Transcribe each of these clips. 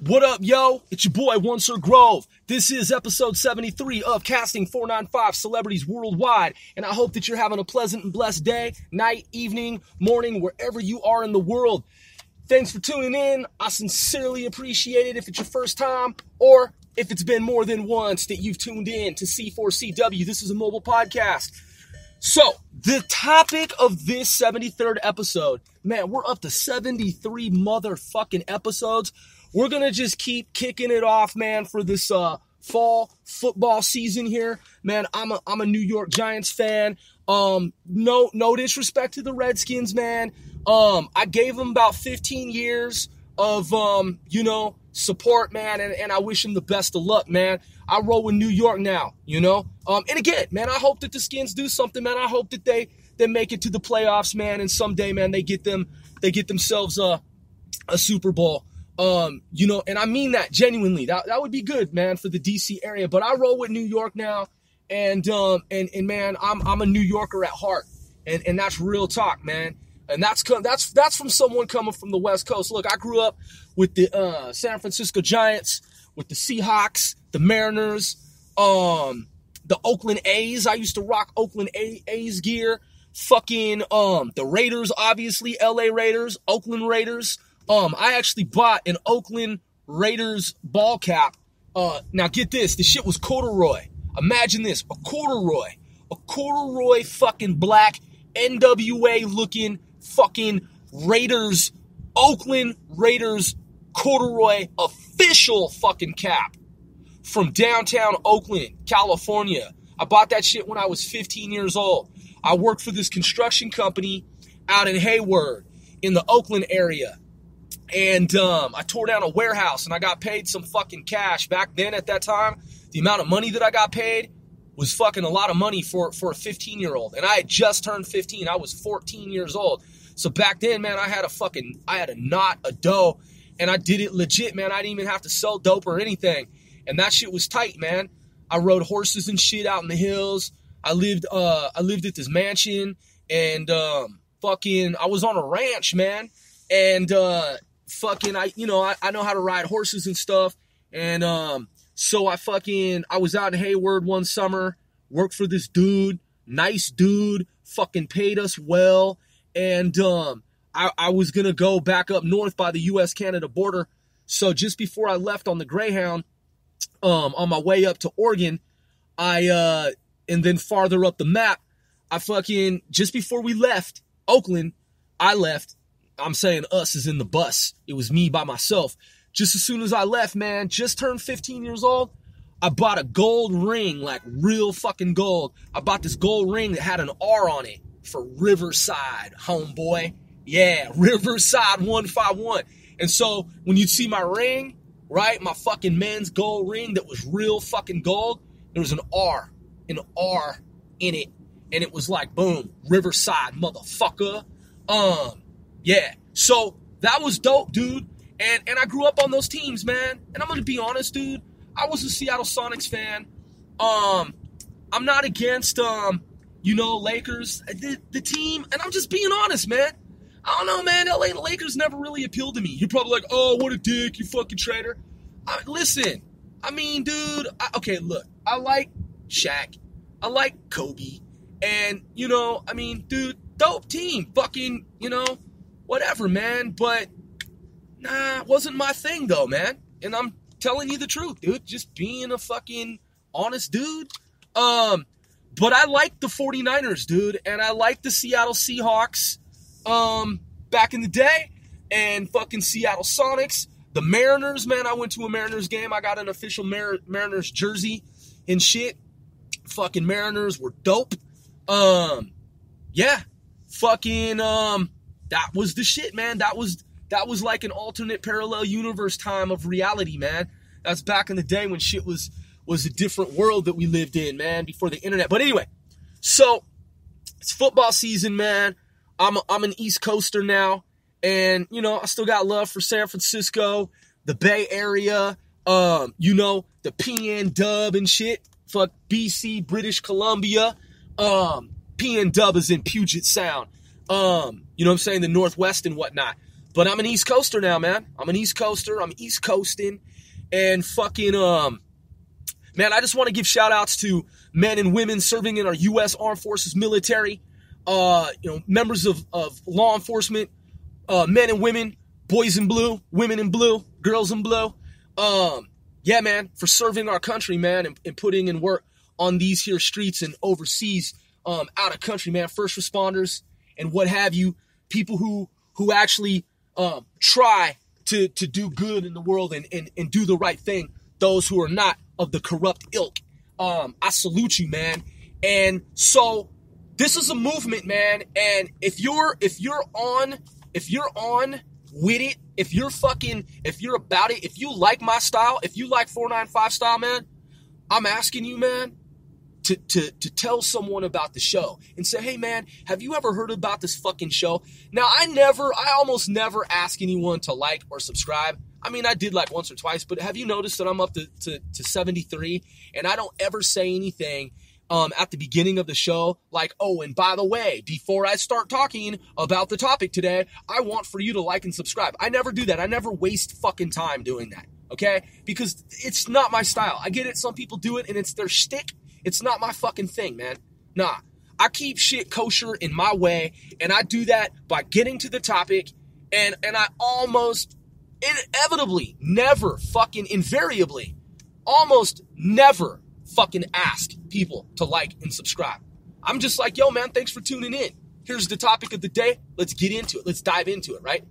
What up, yo? It's your boy, One Sir Grove. This is episode 73 of Casting 495 Celebrities Worldwide, and I hope that you're having a pleasant and blessed day, night, evening, morning, wherever you are in the world. Thanks for tuning in. I sincerely appreciate it if it's your first time, or if it's been more than once that you've tuned in to C4CW. This is a mobile podcast. So, the topic of this 73rd episode, man, we're up to 73 motherfucking episodes. We're going to just keep kicking it off, man, for this fall football season here. Man, I'm a New York Giants fan. No disrespect to the Redskins, man. I gave them about 15 years of, support, man, and I wish them the best of luck, man. I roll with New York now, And again, man, I hope that the Skins do something, man. I hope that they make it to the playoffs, man, and someday, man, they get themselves a Super Bowl. And I mean that genuinely. That would be good, man, for the DC area. But I roll with New York now, and man, I'm a New Yorker at heart, and that's real talk, man. And that's from someone coming from the West Coast. Look, I grew up with the San Francisco Giants, with the Seahawks, the Mariners, the Oakland A's. I used to rock Oakland A's gear. Fucking the Raiders, obviously, LA Raiders, Oakland Raiders. I actually bought an Oakland Raiders ball cap. Now get this shit was corduroy. Imagine this, a corduroy fucking black NWA looking fucking Raiders, Oakland Raiders corduroy official fucking cap from downtown Oakland, California. I bought that shit when I was 15 years old. I worked for this construction company out in Hayward in the Oakland area. And I tore down a warehouse and I got paid some fucking cash. Back then at that time, the amount of money that I got paid was fucking a lot of money for a 15-year-old. And I had just turned 15. I was 14 years old. So back then, man, I had a knot of dough, and I did it legit, man. I didn't even have to sell dope or anything. And that shit was tight, man. I rode horses and shit out in the hills. I lived at this mansion, and I was on a ranch, man. And I know how to ride horses and stuff. And so I was out in Hayward one summer, worked for this dude, nice dude, fucking paid us well. And I was going to go back up north by the U.S.-Canada border. So just before I left on the Greyhound, on my way up to Oregon, and then farther up the map, just before we left Oakland, I left. I'm saying us is in the bus. It was me by myself. Just as soon as I left, man, just turned 15 years old, I bought a gold ring, like real fucking gold. I bought this gold ring that had an R on it for Riverside, homeboy. Yeah, Riverside 151. And so when you'd see my ring, right, my fucking men's gold ring that was real fucking gold, there was an R in it. And it was like, boom, Riverside, motherfucker. Yeah, so that was dope, dude. And I grew up on those teams, man. And I'm going to be honest, dude. I was a Seattle Sonics fan. I'm not against, Lakers, the team. And I'm just being honest, man. I don't know, man. LA Lakers never really appealed to me. You're probably like, oh, what a dick, you fucking traitor. Listen, I mean, dude. Look, I like Shaq. I like Kobe. And, dude, dope team. Fucking, whatever, man, but it wasn't my thing, though, man. And I'm telling you the truth, dude, just being a fucking honest dude. But I like the 49ers, dude, and I like the Seattle Seahawks back in the day, and fucking Seattle Sonics. The Mariners, man, I went to a Mariners game. I got an official Mariners jersey and shit. Fucking Mariners were dope. Yeah, fucking, that was the shit, man. That was like an alternate parallel universe time of reality, man. That's back in the day when shit was a different world that we lived in, man, before the internet. But anyway, so it's football season, man. I'm an East Coaster now, and I still got love for San Francisco, the Bay Area, the PN Dub and shit. Fuck BC, British Columbia. PN Dub is in Puget Sound. The Northwest and whatnot. But I'm an East Coaster now, man. I'm an East Coaster. I'm East Coasting. And fucking, man, I just want to give shout outs to men and women serving in our U.S. Armed Forces military, members of law enforcement, men and women, boys in blue, women in blue, girls in blue. Yeah, man, for serving our country, man, and putting in work on these here streets and overseas, out of country, man, first responders and what have you, people who actually try to do good in the world and do the right thing, those who are not of the corrupt ilk. I salute you, man. And so this is a movement, man, and if you're on with it, if you're about it, if you like my style, if you like 495 style, man, I'm asking you, man, to tell someone about the show and say, hey, man, have you ever heard about this fucking show? Now, I almost never ask anyone to like or subscribe. I mean, I did like once or twice, but have you noticed that I'm up to 73 and I don't ever say anything at the beginning of the show like, oh, and by the way, before I start talking about the topic today, I want for you to like and subscribe. I never do that. I never waste fucking time doing that, okay? Because it's not my style. I get it. Some people do it and it's their shtick. It's not my fucking thing, man. Nah, I keep shit kosher in my way, and I do that by getting to the topic, and I almost inevitably, never fucking invariably, almost never fucking ask people to like and subscribe. I'm just like, yo, man, thanks for tuning in. Here's the topic of the day. Let's get into it. Let's dive into it, right?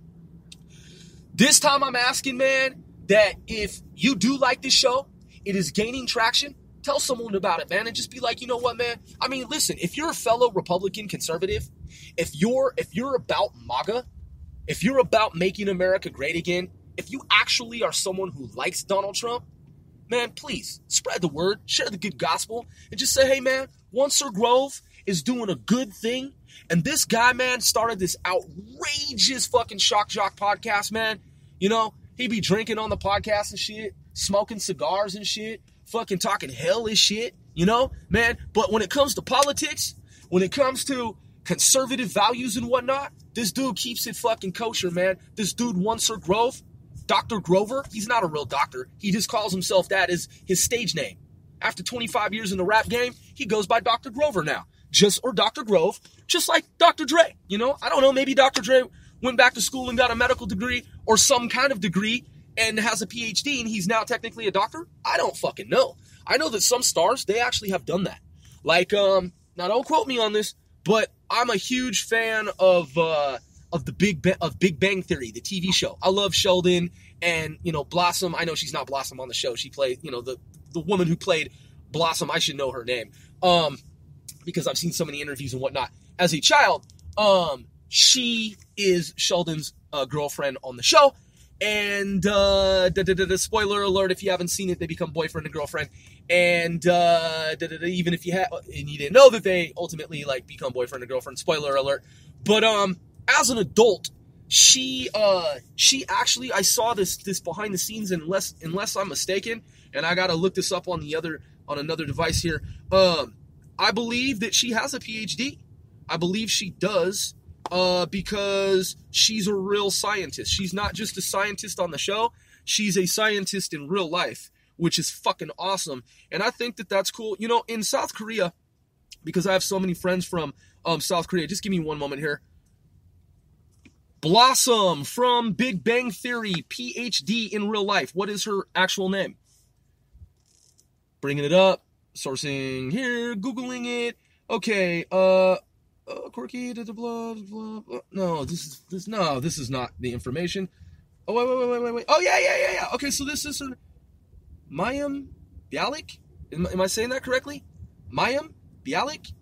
This time I'm asking, man, that if you do like this show, it is gaining traction, tell someone about it, man, and just be like, you know what, man? I mean, listen, if you're a fellow Republican conservative, if you're about MAGA, if you're about making America great again, if you actually are someone who likes Donald Trump, man, please spread the word, share the good gospel, and just say, hey, man, One Sir Grove is doing a good thing, and this guy, man, started this outrageous fucking shock jock podcast, man. You know, he be drinking on the podcast and shit, smoking cigars and shit, fucking talking hellish shit, you know, man. But when it comes to politics, when it comes to conservative values and whatnot, this dude keeps it fucking kosher, man. This dude, One Sir Grove, Dr. Grover, he's not a real doctor. He just calls himself that as his stage name. After 25 years in the rap game, he goes by Dr. Grover now. Or Dr. Grove, just like Dr. Dre, you know? I don't know, maybe Dr. Dre went back to school and got a medical degree or some kind of degree and has a PhD and he's now technically a doctor? I don't fucking know. I know that some stars, they actually have done that. Like, now don't quote me on this, but I'm a huge fan of Big Bang Theory, the TV show. I love Sheldon and, you know, Blossom. I know she's not Blossom on the show. She played, you know, the woman who played Blossom. I should know her name because I've seen so many interviews and whatnot. As a child, she is Sheldon's girlfriend on the show. And spoiler alert, if you haven't seen it, they become boyfriend and girlfriend. And even if you have, and you didn't know that they ultimately like become boyfriend and girlfriend, spoiler alert. But as an adult, she actually, I saw this behind the scenes, unless I'm mistaken, and I gotta look this up on another device here. I believe that she has a PhD. I believe she does. Because she's a real scientist. She's not just a scientist on the show. She's a scientist in real life, which is fucking awesome. And I think that that's cool. You know, in South Korea, because I have so many friends from South Korea. Just give me one moment here. Blossom from Big Bang Theory, PhD in real life. What is her actual name? Bringing it up. Sourcing here. Googling it. Okay, quirky, blah, blah, blah. No, this is not the information. Oh, wait. Oh, yeah. Okay, so this is her. Mayim Bialik? Am I saying that correctly? Mayim Bialik?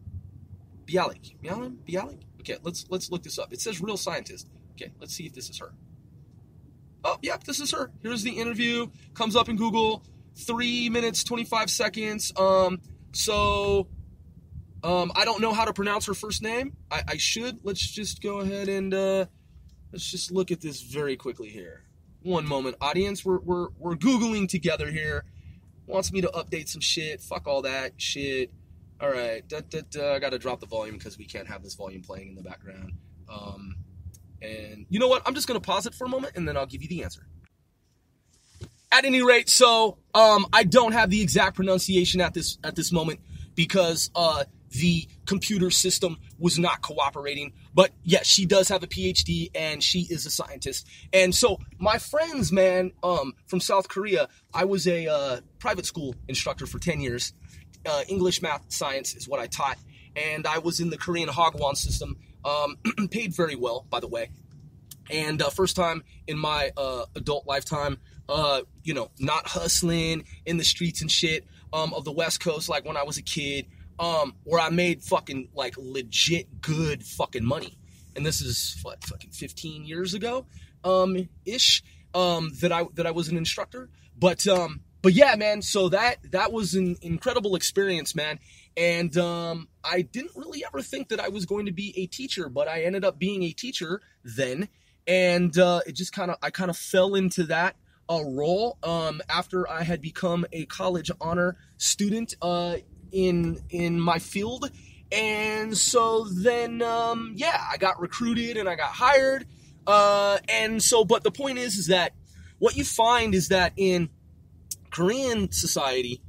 Mayim Bialik? Okay, let's look this up. It says real scientist. Okay, let's see if this is her. Oh, yep, this is her. Here's the interview. Comes up in Google. 3 minutes, 25 seconds. I don't know how to pronounce her first name. I should. Let's just go ahead and let's just look at this very quickly here. One moment, audience. We're Googling together here. Wants me to update some shit. Fuck all that shit. All right. I got to drop the volume because we can't have this volume playing in the background. And you know what? I'm just going to pause it for a moment, and then I'll give you the answer. At any rate, so I don't have the exact pronunciation at this moment because the computer system was not cooperating. But yes, she does have a PhD and she is a scientist. And so my friends, man, from South Korea, I was a private school instructor for 10 years. English, math, science is what I taught. And I was in the Korean Hagwon system, paid very well, by the way. And first time in my adult lifetime, not hustling in the streets and shit of the West Coast like when I was a kid, where I made fucking like legit good fucking money. And this is fucking 15 years ago, ish, that I was an instructor. But yeah, man, so that was an incredible experience, man. And I didn't really ever think that I was going to be a teacher, but I ended up being a teacher then. And it just I kind of fell into that role after I had become a college honor student in my field. And so then, I got recruited and I got hired. But the point is that what you find is that in Korean society,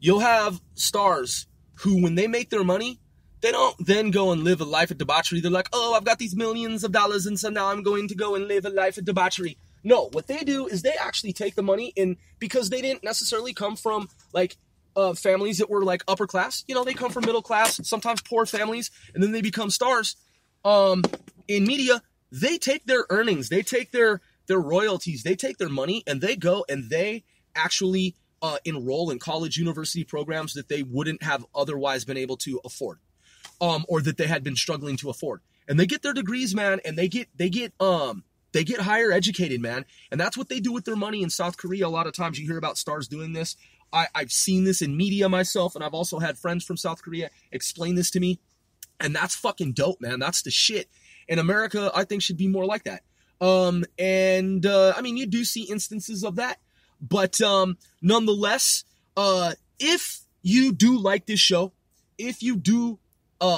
you'll have stars who, when they make their money, they don't then go and live a life of debauchery. They're like, oh, I've got these millions of dollars, and so now I'm going to go and live a life of debauchery. No, what they do is they actually take the money in, because they didn't necessarily come from like families that were like upper class. They come from middle class, sometimes poor families, and then they become stars. In media, they take their earnings, they take their royalties, they take their money, and they go and they actually enroll in college university programs that they wouldn't have otherwise been able to afford. Or that they had been struggling to afford. And they get their degrees, man, and they get higher educated, man. And that's what they do with their money in South Korea. A lot of times you hear about stars doing this. I've seen this in media myself, and I've also had friends from South Korea explain this to me. And that's fucking dope, man. That's the shit. And America, I think, should be more like that. You do see instances of that. But nonetheless, if you do like this show, if you do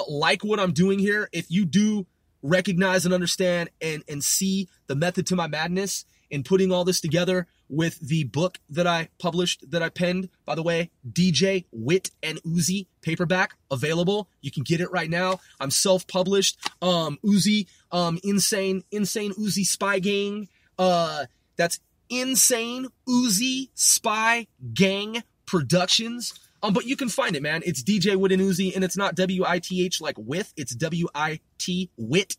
like what I'm doing here, if you do recognize and understand and see the method to my madness in putting all this together with the book that I published, that I penned, by the way, DJ Wit and Uzi paperback, available. You can get it right now. I'm self-published. Uzi, Insane Uzi Spy Gang. That's Insane Uzi Spy Gang Productions. But you can find it, man. It's DJ Wit and Uzi, and it's not W-I-T-H like with, it's W-I-T, Wit,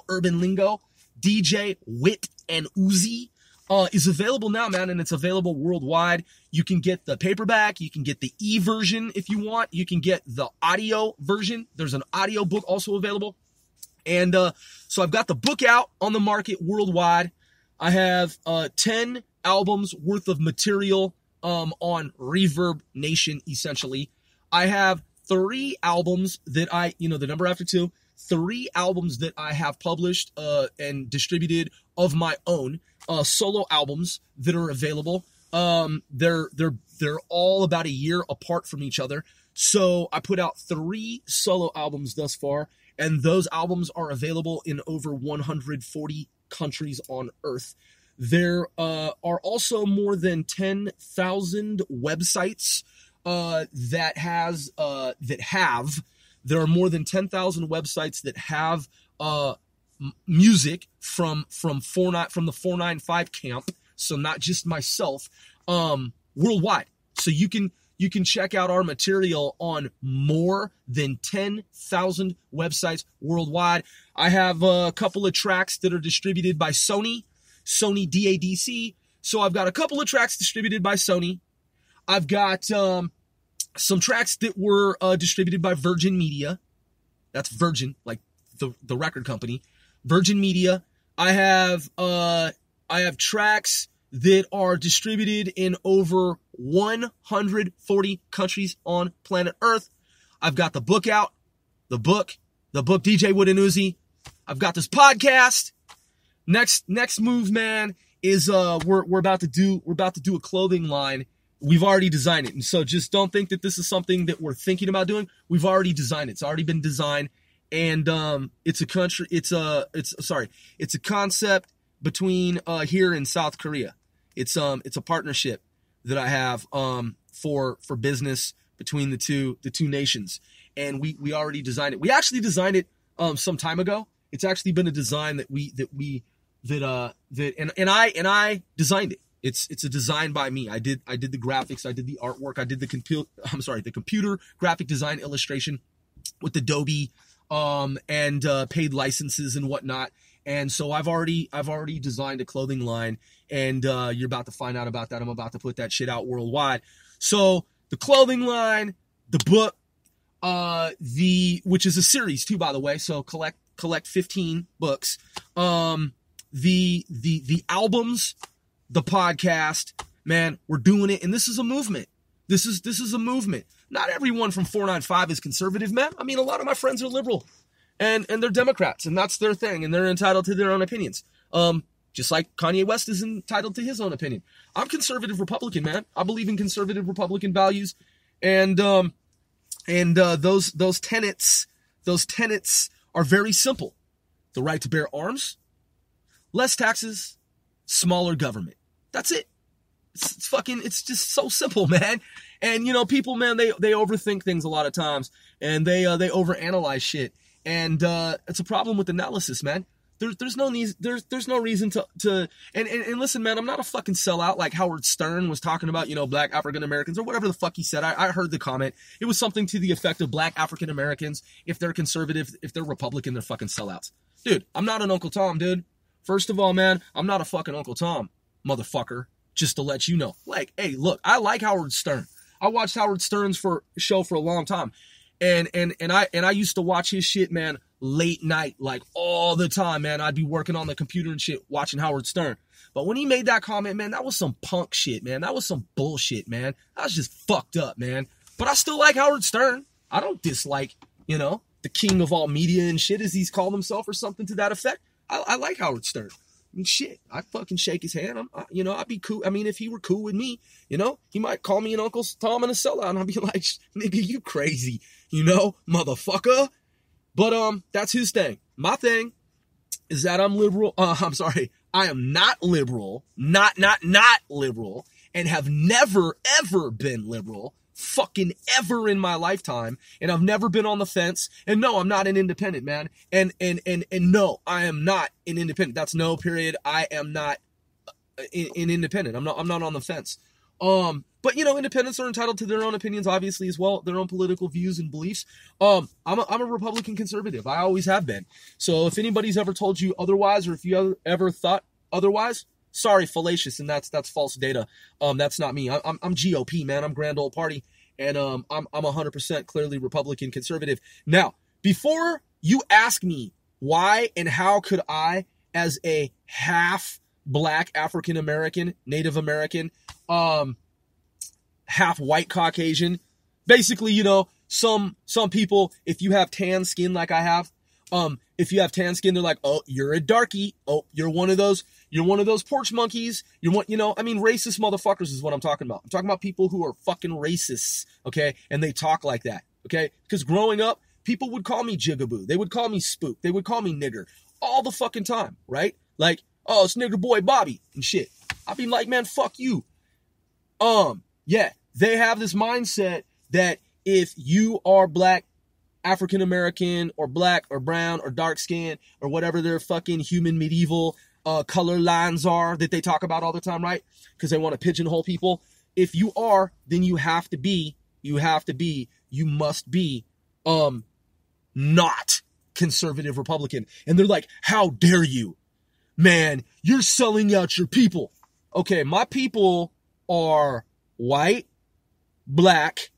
urban lingo. DJ Wit and Uzi is available now, man, and it's available worldwide. You can get the paperback, you can get the e-version if you want, you can get the audio version. There's an audio book also available. And so I've got the book out on the market worldwide. I have 10 albums worth of material on Reverb Nation, essentially. I have 3 albums that the number after 2, 3 albums that I have published and distributed of my own, solo albums that are available. They're all about a year apart from each other. So I put out 3 solo albums thus far, and those albums are available in over 140 countries on Earth. There are also more than 10,000 websites there are more than 10,000 websites that have music from the 495 camp, so not just myself, worldwide. So you can check out our material on more than 10,000 websites worldwide. I have a couple of tracks that are distributed by Sony DADC. So I've got a couple of tracks distributed by Sony. I've got some tracks that were distributed by Virgin Media. That's Virgin, like the record company. Virgin Media. I have tracks that are distributed in over 140 countries on planet Earth. I've got the book out. The book DJ Wit and Uzi. I've got this podcast. Next move, man, is we're about to do a clothing line. We've already designed it, and so just don't think that this is something that we're thinking about doing. We've already designed it. It's already been designed, and it's a concept between here and South Korea. It's a partnership that I have for business between the two nations, and we already designed it. We actually designed it some time ago. It's actually been a design that I designed it. It's a design by me. I did the graphics, I did the artwork, I did the computer graphic design illustration with Adobe and paid licenses and whatnot. And so I've already designed a clothing line, and you're about to find out about that. I'm about to put that shit out worldwide. So the clothing line, the book, which is a series too, by the way. So collect 15 books. The albums, the podcast, man, we're doing it, and this is a movement. This is a movement. Not everyone from 495 is conservative, man. I mean, a lot of my friends are liberal, and they're Democrats, and that's their thing, and they're entitled to their own opinions. Just like Kanye West is entitled to his own opinion. I'm conservative Republican, man. I believe in conservative Republican values, and those tenets are very simple: the right to bear arms, less taxes, smaller government. That's it. It's just so simple, man. And people, man, they overthink things a lot of times, and they overanalyze shit, and it's a problem with analysis, man. There's no reason to and listen, man, I'm not a fucking sellout like Howard Stern was talking about, black African Americans or whatever the fuck he said. I heard the comment. It was something to the effect of black African Americans, if they're conservative, if they're Republican, they're fucking sellouts. Dude, I'm not an Uncle Tom, dude. First of all, man, I'm not a fucking Uncle Tom, motherfucker. Just to let you know. Like, hey, look, I like Howard Stern. I watched Howard Stern's show for a long time. And I used to watch his shit, man, late night, like all the time, man. I'd be working on the computer and shit, watching Howard Stern. But when he made that comment, man, that was some punk shit, man. That was some bullshit, man. That was just fucked up, man. But I still like Howard Stern. I don't dislike, the king of all media and shit, as he's called himself, or something to that effect. I like Howard Stern. I mean, shit, I'd fucking shake his hand. I'd be cool. I mean, if he were cool with me, he might call me an Uncle Tom and a sellout, and I'd be like, nigga, you crazy, motherfucker. But that's his thing. My thing is that I'm liberal. I am not liberal, not liberal, and have never, ever been liberal, fucking ever in my lifetime, and I've never been on the fence. And no, I'm not an independent, man. And no, I am not an independent. That's no period. I am not an independent. I'm not on the fence. But independents are entitled to their own opinions, obviously, as well, their own political views and beliefs. I'm a Republican conservative. I always have been. So if anybody's ever told you otherwise, or if you ever thought otherwise, sorry, fallacious, and that's false data. That's not me. I'm GOP, man. I'm Grand Old Party, and I'm 100% clearly Republican conservative. Now, before you ask me why and how could I, as a half black African American, Native American, half white Caucasian, basically, some people, if you have tan skin like I have, if you have tan skin, they're like, oh, you're a darkie. Oh, you're one of those porch monkeys. Racist motherfuckers is what I'm talking about. I'm talking about people who are fucking racists, okay? And they talk like that, okay? Because growing up, people would call me jigaboo. They would call me spook. They would call me nigger all the fucking time, right? Like, oh, it's nigger boy Bobby and shit. I'd be like, man, fuck you. Yeah, they have this mindset that if you are black, African American, or black, or brown, or dark skin, or whatever their fucking human medieval color lines are that they talk about all the time, right? Because they want to pigeonhole people. If you are, then you must be not conservative Republican. And they're like, how dare you? Man, you're selling out your people. Okay, my people are white, black,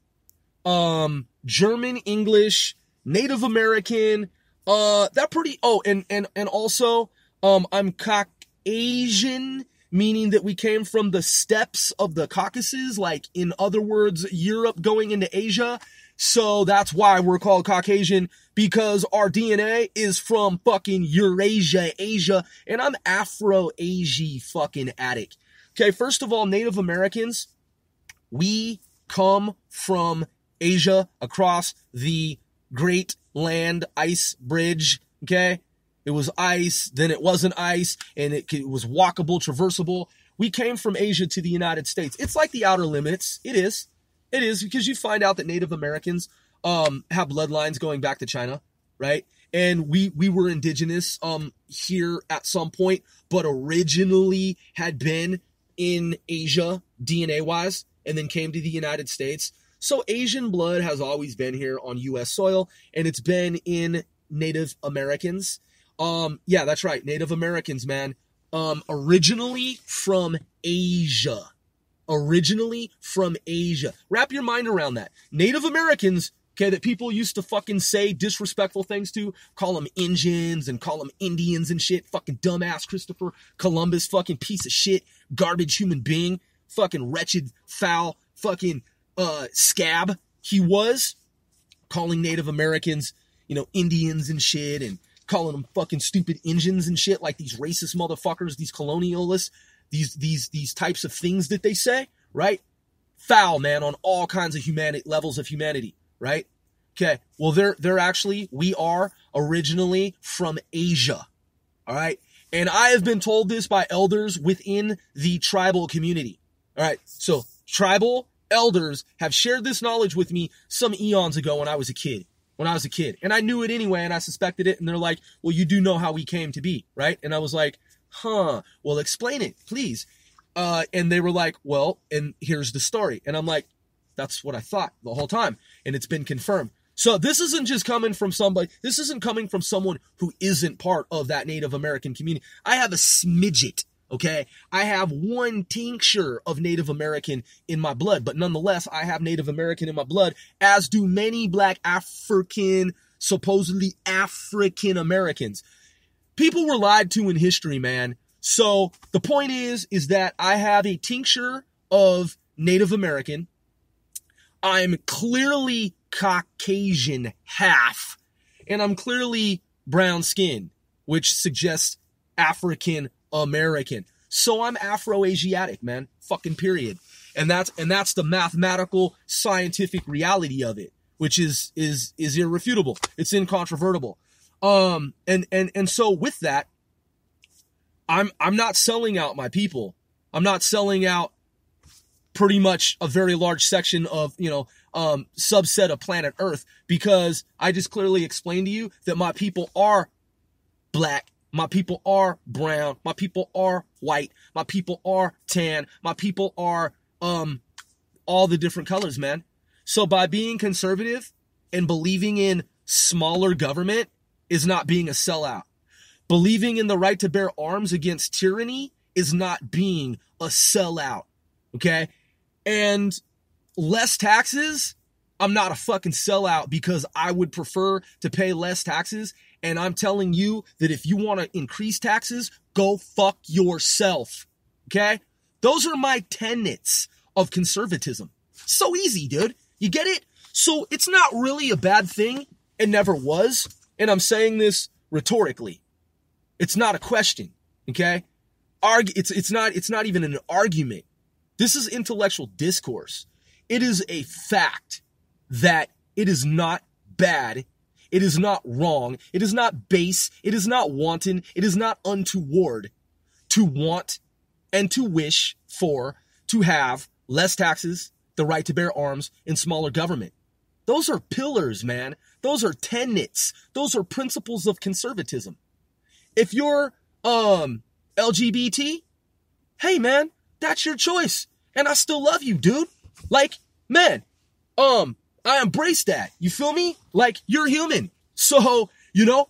German, English, Native American, and also, I'm Caucasian, meaning that we came from the steppes of the Caucasus, like, in other words, Europe going into Asia. So that's why we're called Caucasian, because our DNA is from fucking Eurasia, Asia, and I'm Afro-Asia fucking addict. Okay, first of all, Native Americans, we come from Asia across the Great Land Ice Bridge, okay? It was ice, then it wasn't ice, and it was walkable, traversable. We came from Asia to the United States. It's like the outer limits. It is. It is, because you find out that Native Americans have bloodlines going back to China, right? And we were indigenous here at some point, but originally had been in Asia DNA-wise, and then came to the United States. So Asian blood has always been here on U.S. soil, and it's been in Native Americans. Yeah, that's right. Native Americans, man. Originally from Asia. Originally from Asia. Wrap your mind around that. Native Americans, okay, that people used to fucking say disrespectful things to, call them Indians and call them Indians and shit. Fucking dumbass Christopher Columbus, fucking piece of shit, garbage human being, fucking wretched, foul, fucking scab he was, calling Native Americans, Indians and shit, and calling them fucking stupid Indians and shit, like these racist motherfuckers, these colonialists, these types of things that they say, right? Foul, man, on all kinds of levels of humanity, right? Okay, well, we are originally from Asia, all right? And I have been told this by elders within the tribal community, all right? So tribal elders have shared this knowledge with me some eons ago when I was a kid. And I knew it anyway, and I suspected it, and they're like, well, you do know how we came to be, right? And I was like, well, explain it, please. And they were like, well, and here's the story. And I'm like, that's what I thought the whole time, and it's been confirmed. So this isn't just coming from somebody, this isn't coming from someone who isn't part of that Native American community. I have a smidget, okay? I have one tincture of Native American in my blood, but nonetheless, I have Native American in my blood, as do many black African, supposedly African Americans. People were lied to in history, man. So the point is that I have a tincture of Native American. I'm clearly Caucasian half, and I'm clearly brown skin, which suggests African American. So I'm Afro-Asiatic, man. Fucking period. And that's the mathematical scientific reality of it, which is irrefutable. It's incontrovertible. And so with that, I'm not selling out my people. I'm not selling out pretty much a very large section of, subset of planet Earth, because I just clearly explained to you that my people are black. My people are brown. My people are white. My people are tan. My people are all the different colors, man. So by being conservative and believing in smaller government is not being a sellout. Believing in the right to bear arms against tyranny is not being a sellout. Okay? And less taxes, I'm not a fucking sellout, because I would prefer to pay less taxes. And I'm telling you that if you want to increase taxes, go fuck yourself. Okay? Those are my tenets of conservatism. So easy, dude. You get it? So it's not really a bad thing. It never was. And I'm saying this rhetorically. It's not a question. Okay? It's not even an argument. This is intellectual discourse. It is a fact that it is not bad. It is not wrong. It is not base. It is not wanton. It is not untoward to want and to wish for, to have less taxes, the right to bear arms, and smaller government. Those are pillars, man. Those are tenets. Those are principles of conservatism. If you're LGBT, hey, man, that's your choice. And I still love you, dude. Like, man, I embrace that. You feel me? Like, you're human. So,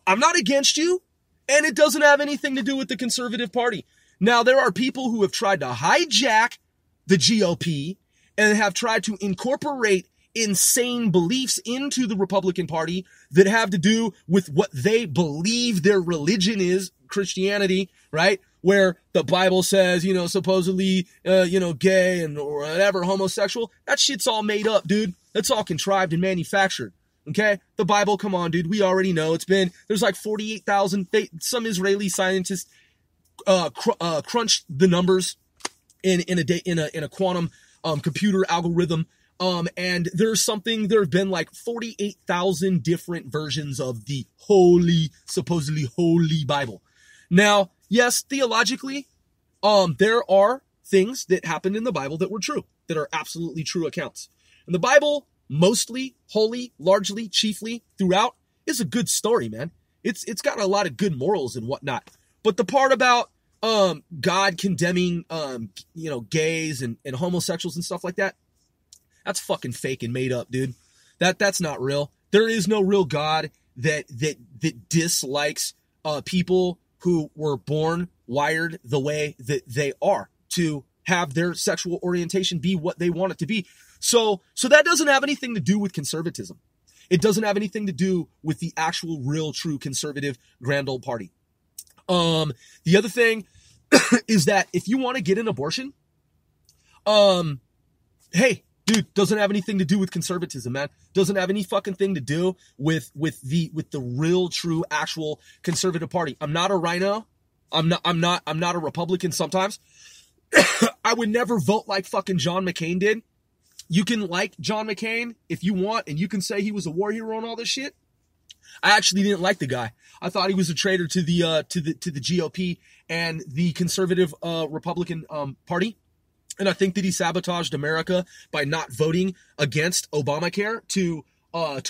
I'm not against you, and it doesn't have anything to do with the conservative party. Now, there are people who have tried to hijack the GOP and have tried to incorporate insane beliefs into the Republican Party that have to do with what they believe their religion is, Christianity, right? Where the Bible says, supposedly, gay and or whatever, homosexual. That shit's all made up, dude. That's all contrived and manufactured. Okay? The Bible, come on, dude. We already know. There's like 48,000. Some Israeli scientists crunched the numbers in a quantum computer algorithm And there have been like 48,000 different versions of the supposedly holy Bible. Now, yes, theologically, there are things that happened in the Bible that were true, that are absolutely true accounts. And the Bible, mostly, wholly, largely, chiefly, throughout, is a good story, man. It's got a lot of good morals and whatnot. But the part about God condemning gays and homosexuals and stuff like that, that's fucking fake and made up, dude. That's not real. There is no real God that dislikes people who were born wired the way that they are to have their sexual orientation be what they want it to be. So that doesn't have anything to do with conservatism. It doesn't have anything to do with the actual, real, true conservative grand old party. The other thing is that if you want to get an abortion, hey, dude, doesn't have anything to do with conservatism, man. Doesn't have any fucking thing to do with the real, true, actual conservative party. I'm not a rhino. I'm not a Republican sometimes. I would never vote like fucking John McCain did. You can like John McCain if you want, and you can say he was a war hero and all this shit. I actually didn't like the guy. I thought he was a traitor to the GOP and the conservative Republican party. And I think that he sabotaged America by not voting against Obamacare to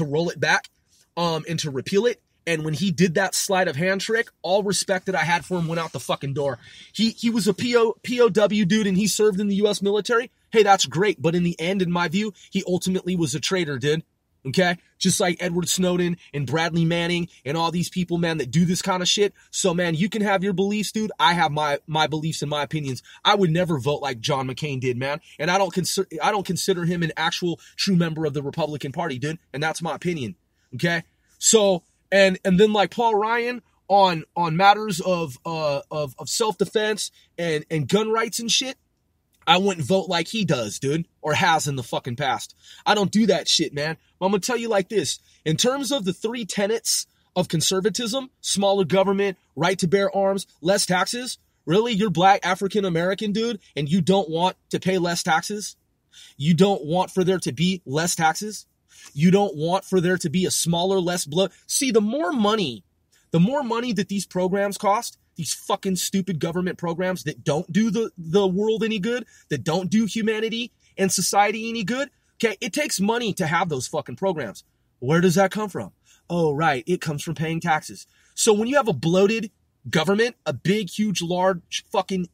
roll it back and to repeal it. And when he did that sleight of hand trick, all respect that I had for him went out the fucking door. He was a POW dude and he served in the U.S. military. Hey, that's great. But in the end, in my view, he ultimately was a traitor, dude. Okay? Just like Edward Snowden and Bradley Manning and all these people, man, that do this kind of shit. So, man, you can have your beliefs, dude. I have my beliefs and my opinions. I would never vote like John McCain did, man. And I don't consider him an actual true member of the Republican Party, dude. And that's my opinion. Okay? So, and then like Paul Ryan on matters of self-defense and gun rights and shit, I wouldn't vote like he does, dude, or has in the fucking past. I don't do that shit, man. But I'm going to tell you like this. In terms of the three tenets of conservatism, smaller government, right to bear arms, less taxes, really, you're black African-American, dude, and you don't want to pay less taxes? You don't want for there to be less taxes? You don't want for there to be a smaller, less blood? See, the more money that these programs cost, these fucking stupid government programs that don't do the world any good, that don't do humanity and society any good, okay, it takes money to have those fucking programs. Where does that come from? Oh, right, it comes from paying taxes. So when you have a bloated government, a big, huge, large, fucking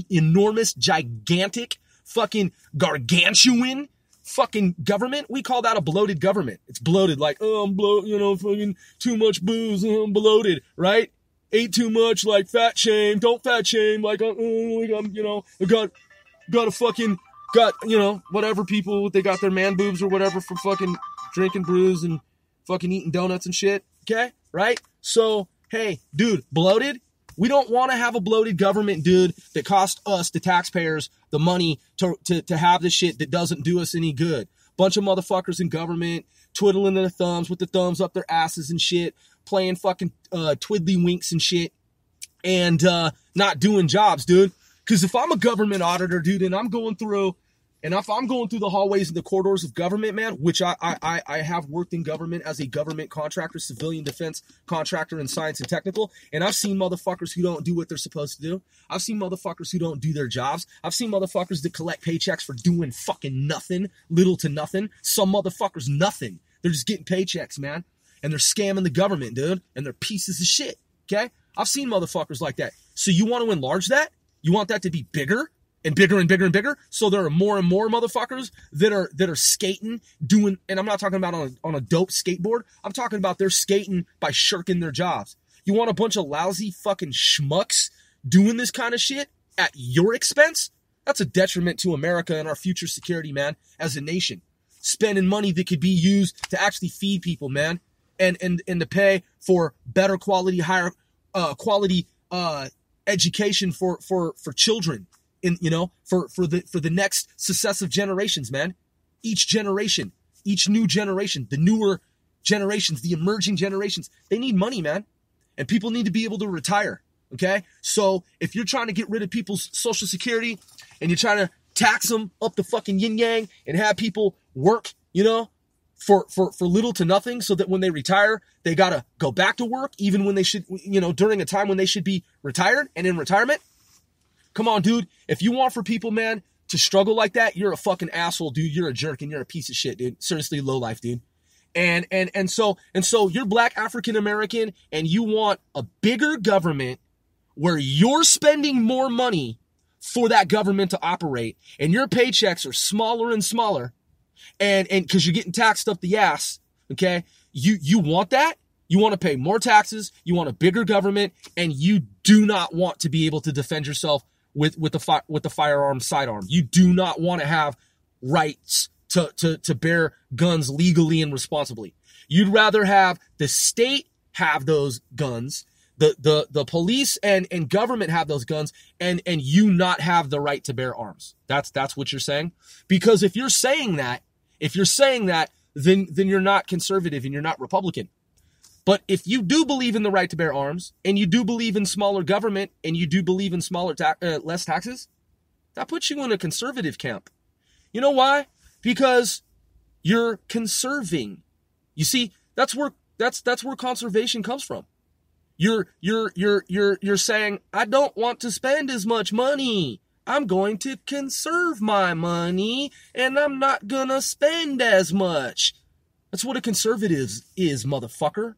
enormous, gigantic, fucking gargantuan fucking government, we call that a bloated government. It's bloated, like, oh, I'm bloated, fucking too much booze, I'm bloated, right? Ate too much, like fat shame, don't fat shame, like, I got whatever people, they got their man boobs or whatever from fucking drinking brews and fucking eating donuts and shit, okay, right? So, hey, dude, bloated? We don't want to have a bloated government, dude, that costs us, the taxpayers, the money to have this shit that doesn't do us any good. Bunch of motherfuckers in government twiddling their thumbs with the thumbs up their asses and shit, playing fucking twiddly winks and shit, and not doing jobs, dude. Because if I'm a government auditor, dude, and I'm going through the hallways and the corridors of government, man, which I have worked in government as a government contractor, civilian defense contractor in science and technical, and I've seen motherfuckers who don't do what they're supposed to do. I've seen motherfuckers who don't do their jobs. I've seen motherfuckers that collect paychecks for doing fucking nothing, little to nothing. Some motherfuckers, nothing. They're just getting paychecks, man. And they're scamming the government, dude. And they're pieces of shit, okay? I've seen motherfuckers like that. So you want to enlarge that? You want that to be bigger? And bigger and bigger and bigger. So there are more and more motherfuckers that are skating, doing, and I'm not talking about on a dope skateboard. I'm talking about they're skating by shirking their jobs. You want a bunch of lousy fucking schmucks doing this kind of shit at your expense? That's a detriment to America and our future security, man, as a nation. Spending money that could be used to actually feed people, man, and to pay for better quality, higher quality education for children. For the next successive generations, man. Each generation, each new generation, the newer generations, the emerging generations, they need money, man. And people need to be able to retire, okay? So if you're trying to get rid of people's Social Security and you're trying to tax them up the fucking yin-yang and have people work, for little to nothing, so that when they retire, they got to go back to work, even when they should, during a time when they should be retired and in retirement. Come on, dude. If you want for people, man, to struggle like that, you're a fucking asshole, dude. You're a jerk and you're a piece of shit, dude. Seriously, low life, dude. And so you're Black African American and you want a bigger government where you're spending more money for that government to operate, and your paychecks are smaller and smaller, and because you're getting taxed up the ass, okay? You want that? You want to pay more taxes, you want a bigger government, and you do not want to be able to defend yourself with the firearm sidearm. You do not want to have rights to bear guns legally and responsibly. You'd rather have the state have those guns, the police and government have those guns, and you not have the right to bear arms. That's what you're saying? Because if you're saying that, then you're not conservative and you're not Republican. But if you do believe in the right to bear arms, and you do believe in smaller government, and you do believe in less taxes, that puts you in a conservative camp. You know why? Because you're conserving. You see, that's where conservation comes from. You're saying, I don't want to spend as much money. I'm going to conserve my money, and I'm not gonna spend as much. That's what a conservative is, motherfucker.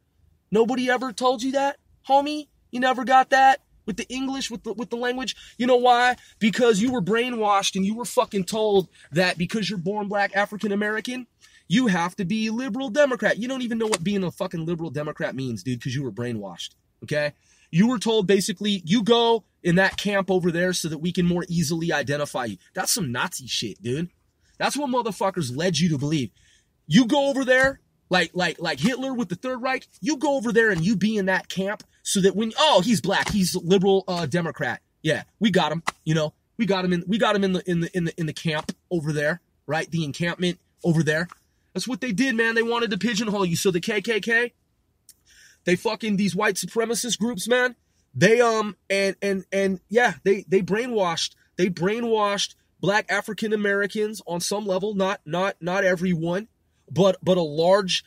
Nobody ever told you that, homie? You never got that with the English, with the language? You know why? Because you were brainwashed and you were fucking told that because you're born Black African American, you have to be liberal Democrat. You don't even know what being a fucking liberal Democrat means, dude, because you were brainwashed, okay? You were told basically, you go in that camp over there so that we can more easily identify you. That's some Nazi shit, dude. That's what motherfuckers led you to believe. You go over there, like Hitler with the Third Reich, you go over there and you be in that camp so that when, he's black, he's liberal Democrat. Yeah, we got him, we got him in the camp over there, right? The encampment over there. That's what they did, man. They wanted to pigeonhole you. So the KKK, they fucking, these white supremacist groups, man, they they brainwashed Black African Americans on some level, not everyone, but a large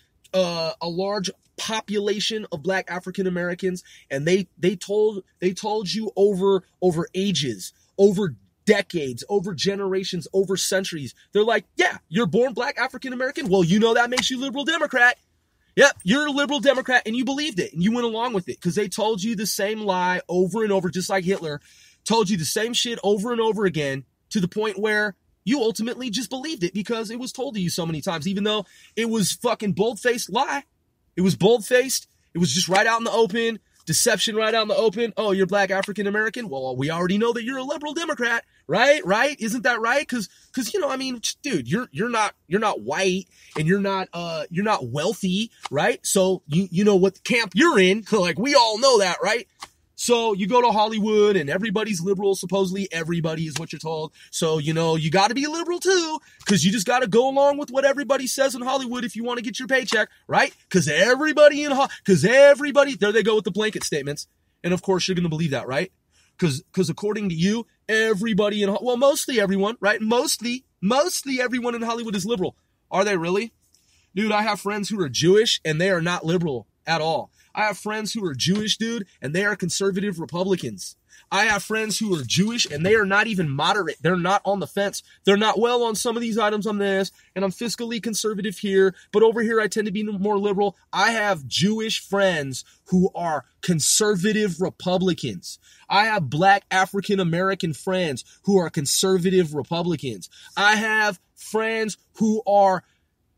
population of Black African Americans, and they told you over ages, over decades, over generations, over centuries. They're like, yeah, you're born Black African American. Well, that makes you liberal Democrat. Yep, you're a liberal Democrat, and you believed it, and you went along with it because they told you the same lie over and over, just like Hitler told you the same shit over and over again, to the point where you ultimately just believed it because it was told to you so many times, even though it was fucking bold-faced lie. It was bold-faced. It was just right out in the open. Deception right out in the open. Oh, you're Black African American? Well, we already know that you're a liberal Democrat, right? Right? Isn't that right? Because dude, you're not white and you're not wealthy, right? So you know what camp you're in. Like, we all know that, right? So you go to Hollywood and everybody's liberal. Supposedly everybody is what you're told. So, you got to be liberal too, because you just got to go along with what everybody says in Hollywood if you want to get your paycheck, right? Because everybody, there they go with the blanket statements. And of course, you're going to believe that, right? Because according to you, everybody mostly everyone, right? Mostly everyone in Hollywood is liberal. Are they really? Dude, I have friends who are Jewish and they are not liberal at all. I have friends who are Jewish, dude, and they are conservative Republicans. I have friends who are Jewish and they are not even moderate. They're not on the fence. They're not, well, on some of these items I'm this, and I'm fiscally conservative here, but over here I tend to be more liberal. I have Jewish friends who are conservative Republicans. I have Black African American friends who are conservative Republicans. I have friends who are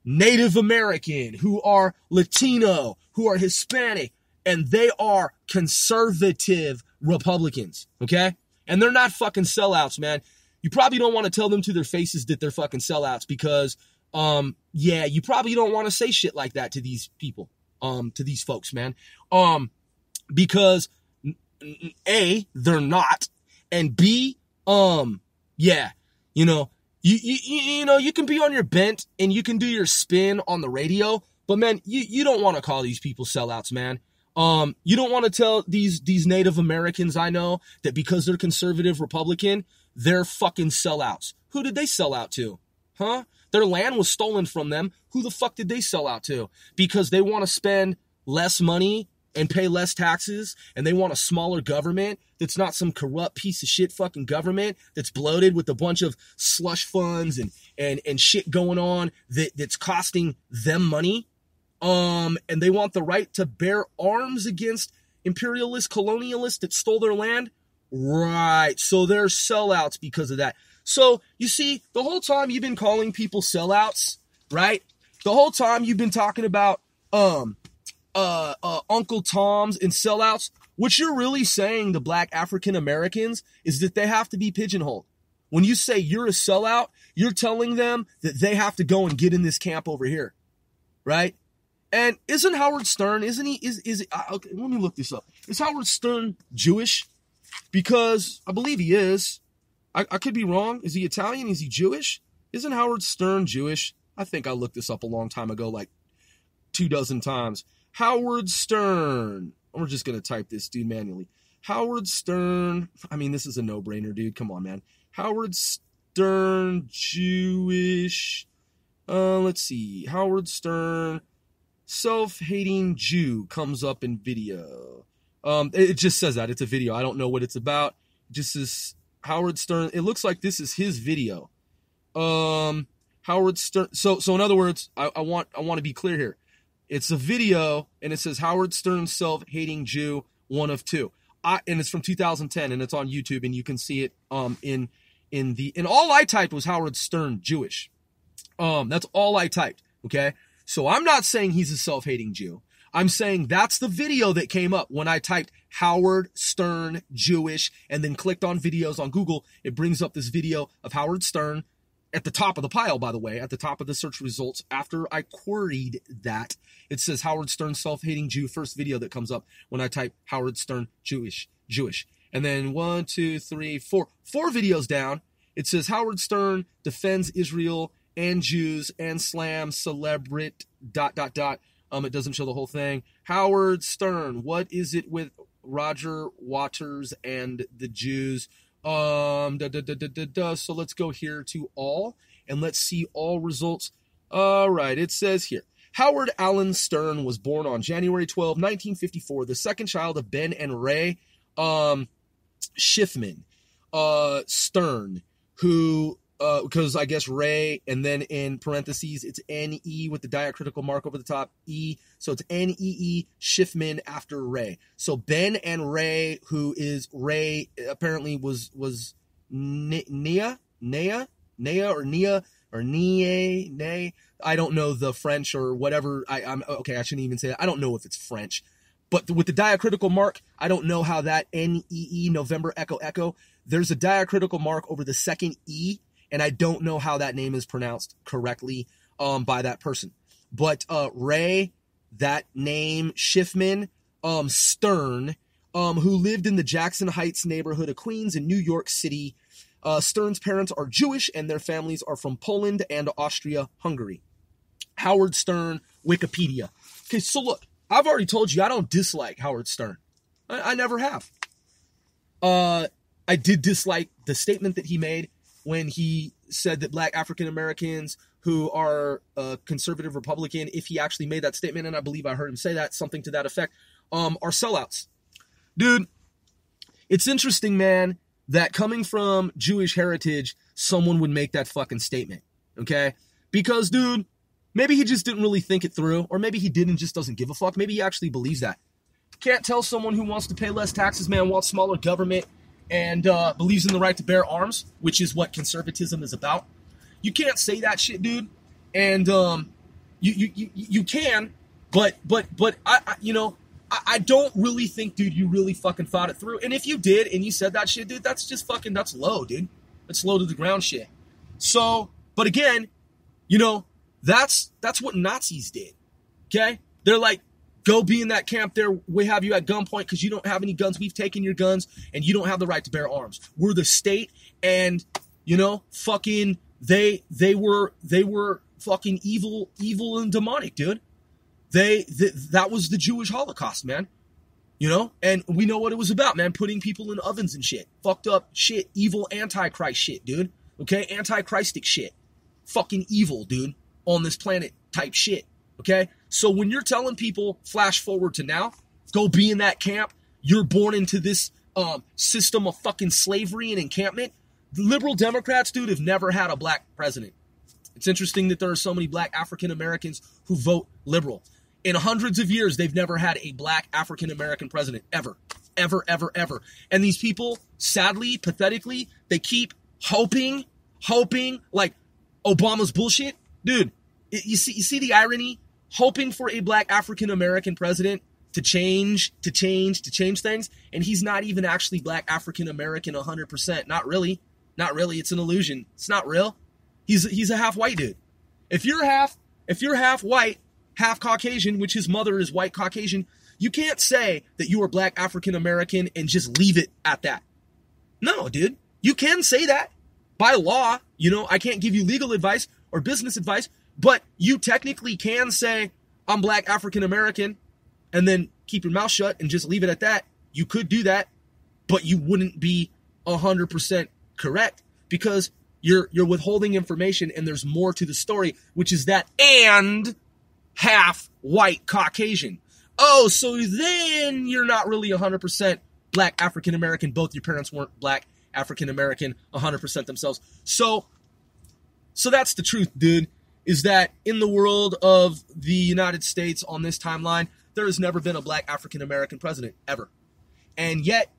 Native American, who are Latino, who are Hispanic, and they are conservative Republicans, okay? And they're not fucking sellouts, man. You probably don't want to tell them to their faces that they're fucking sellouts because, you probably don't want to say shit like that to these people, to these folks, man. Because A, they're not, and B, you can be on your bent and you can do your spin on the radio, but man, you don't want to call these people sellouts, man. You don't want to tell these Native Americans I know that because they're conservative Republican, they're fucking sellouts. Who did they sell out to? Huh? Their land was stolen from them. Who the fuck did they sell out to? Because they want to spend less money and pay less taxes, and they want a smaller government that's not some corrupt piece of shit fucking government that's bloated with a bunch of slush funds and shit going on that's costing them money. And they want the right to bear arms against imperialist colonialists that stole their land. Right. So they're sellouts because of that. So you see, the whole time you've been calling people sellouts, right? The whole time you've been talking about Uncle Toms and sellouts. What you're really saying to black African Americans is that they have to be pigeonholed. When you say you're a sellout, you're telling them that they have to go and get in this camp over here, right? And isn't Howard Stern, isn't he, okay, let me look this up. Is Howard Stern Jewish? Because I believe he is. I could be wrong. Is he Italian? Is he Jewish? Isn't Howard Stern Jewish? I think I looked this up a long time ago, like 24 times. Howard Stern. We're just going to type this dude manually. Howard Stern. I mean, this is a no-brainer, dude. Come on, man. Howard Stern Jewish. Let's see. Howard Stern self-hating Jew comes up in video. It just says that. It's a video. I don't know what it's about. It just says Howard Stern. It looks like this is his video. Howard Stern. So in other words, I want to be clear here. It's a video, and it says Howard Stern self-hating Jew, one of two. And it's from 2010, and it's on YouTube, and you can see it and all I typed was Howard Stern Jewish. That's all I typed. Okay, so I'm not saying he's a self-hating Jew. I'm saying that's the video that came up when I typed Howard Stern Jewish and then clicked on videos on Google. It brings up this video of Howard Stern at the top of the pile, by the way, at the top of the search results. After I queried that, it says Howard Stern self-hating Jew, first video that comes up when I type Howard Stern Jewish. And then 1, 2, 3, 4 videos down, it says Howard Stern defends Israel and Jews and slams celebrity ... It doesn't show the whole thing. Howard Stern, what is it with Roger Waters and the Jews? So let's go here to all, and let's see all results. All right, it says here, Howard Allen Stern was born on January 12, 1954, the second child of Ben and Ray Schiffman Stern, who, because I guess Ray, and then in parentheses, it's N-E with the diacritical mark over the top, E. So it's N-E-E Schiffman after Ray. So Ben and Ray, who is Ray, apparently was Nia. I don't know the French or whatever. I'm okay. I shouldn't even say that. I don't know if it's French, but with the diacritical mark, I don't know how that N-E-E November Echo. There's a diacritical mark over the second E. And I don't know how that name is pronounced correctly by that person. But Ray, that name, Schiffman, Stern, who lived in the Jackson Heights neighborhood of Queens in New York City. Stern's parents are Jewish, and their families are from Poland and Austria-Hungary. Howard Stern, Wikipedia. Okay, so look, I've already told you I don't dislike Howard Stern. I never have. I did dislike the statement that he made when he said that black African Americans who are conservative Republican, if he actually made that statement, and I believe I heard him say that, something to that effect, are sellouts. Dude, it's interesting, man, that coming from Jewish heritage, someone would make that fucking statement, okay? Because, dude, maybe he just didn't really think it through, or maybe he did and just doesn't give a fuck. Maybe he actually believes that. Can't tell someone who wants to pay less taxes, man, wants smaller government, and believes in the right to bear arms, which is what conservatism is about. You can't say that shit, dude. And you can, but I don't really think, dude, you really fucking thought it through. And if you did and you said that shit, dude, that's just fucking, that's low, dude. That's low to the ground shit. So, but again, that's what Nazis did. Okay? They're like, go be in that camp there. We have you at gunpoint because you don't have any guns. We've taken your guns and you don't have the right to bear arms. We're the state, and fucking they were fucking evil and demonic, dude. That was the Jewish Holocaust, man. And we know what it was about, man. Putting people in ovens and shit. Fucked up shit, evil antichrist shit, dude. Okay? Antichristic shit. fucking evil, dude, on this planet type shit. Okay? So when you're telling people, flash forward to now, go be in that camp, you're born into this system of fucking slavery and encampment. The liberal Democrats, dude, have never had a black president. It's interesting that there are so many black African Americans who vote liberal. In hundreds of years, they've never had a black African American president, ever. Ever, ever, ever. And these people, sadly, pathetically, they keep hoping, like Obama's bullshit. Dude, you see the irony? Hoping for a black African American president to change things, and he's not even actually black African American 100%. Not really. It's an illusion. It's not real. He's a half white dude. If you're half white, half Caucasian, which his mother is white Caucasian, you can't say that you are black African American and just leave it at that. No, dude. You can say that by law. I can't give you legal advice or business advice, but you technically can say I'm black African American and then keep your mouth shut and just leave it at that. You could do that, but you wouldn't be 100% correct because you're withholding information, and there's more to the story, which is that and half white Caucasian. Oh, so then you're not really 100% black African American. Both your parents weren't black African American 100% themselves. So that's the truth, dude, is that in the world of the United States on this timeline, there has never been a black African American president, ever. And yet,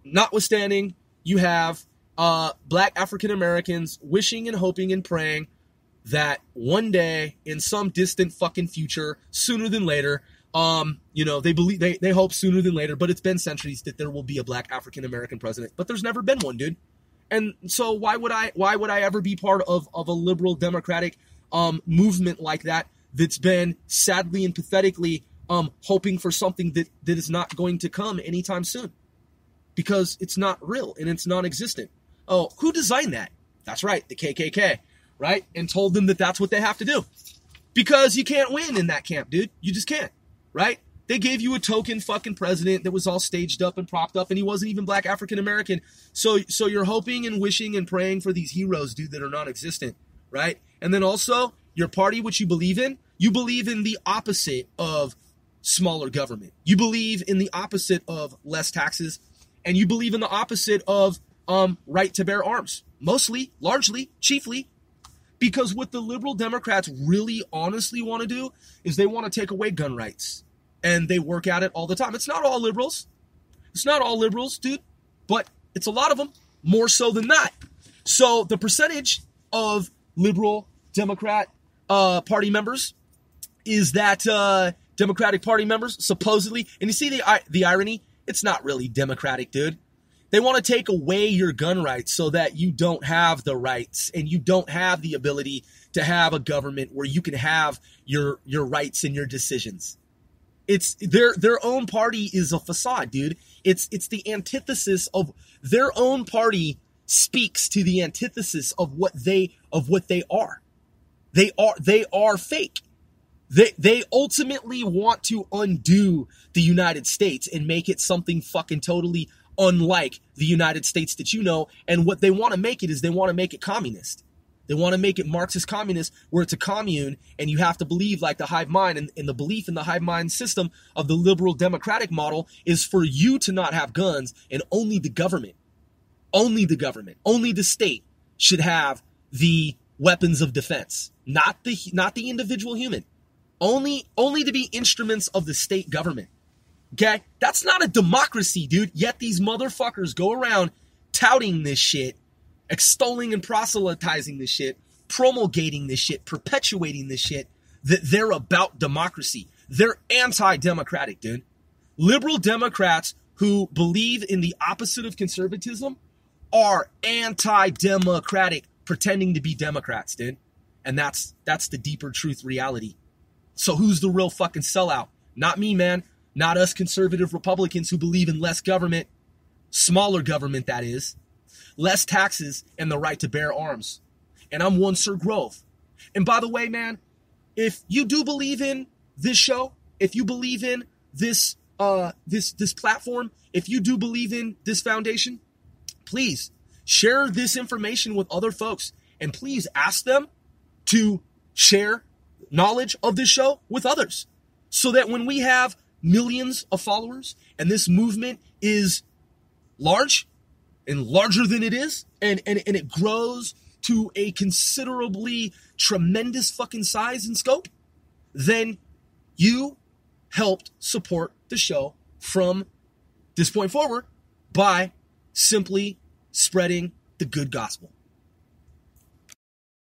notwithstanding, you have black African Americans wishing and hoping and praying that one day in some distant fucking future, sooner than later, they hope sooner than later, but it's been centuries that there will be a black African American president, but there's never been one, dude. And so why would I ever be part of a liberal democratic movement like that that's been sadly and pathetically hoping for something that is not going to come anytime soon? Because it's not real and it's non-existent. Oh, who designed that? That's right, the KKK, right? And told them that that's what they have to do. Because you can't win in that camp, dude. You just can't, right? They gave you a token fucking president that was all staged up and propped up, and he wasn't even black African American. So you're hoping and wishing and praying for these heroes, dude, that are non-existent, right? And then also, your party, which you believe in the opposite of smaller government. You believe in the opposite of less taxes, and you believe in the opposite of right to bear arms. Mostly, largely, chiefly, because what the liberal Democrats really honestly want to do is they want to take away gun rights. And they work at it all the time. It's not all liberals. Dude. But it's a lot of them, more so than not. So the percentage of liberal Democrat party members is that Democratic Party members supposedly, and you see the irony, it's not really democratic, dude. They want to take away your gun rights so that you don't have the rights and you don't have the ability to have a government where you can have your rights and your decisions. It's their own party is a facade, dude. It's the antithesis of their own party speaks to the antithesis of what they are. They are fake. They ultimately want to undo the United States and make it something fucking totally unlike the United States that you know. And what they want to make it is they want to make it communist. They want to make it Marxist communist, where it's a commune and you have to believe like the hive mind, and the belief in the hive mind system of the liberal democratic model is for you to not have guns, and only the government, only the state should have the weapons of defense, not the individual human, only to be instruments of the state government. Okay? That's not a democracy, dude. Yet these motherfuckers go around touting this shit, extolling and proselytizing this shit, promulgating this shit, perpetuating this shit, that they're about democracy. They're anti-democratic, dude. Liberal Democrats who believe in the opposite of conservatism are anti-democratic, pretending to be Democrats, dude. And that's the deeper truth reality. So who's the real fucking sellout? Not me, man. Not us conservative Republicans who believe in less government, smaller government, that is, less taxes, and the right to bear arms. And I'm one Sir Grove. And by the way, man, if you do believe in this show, if you believe in this platform, if you do believe in this foundation, please share this information with other folks And please ask them to share knowledge of this show with others so that when we have millions of followers and this movement is large and larger than it is, and it grows to a considerably tremendous fucking size and scope, then you helped support the show from this point forward by simply spreading the good gospel.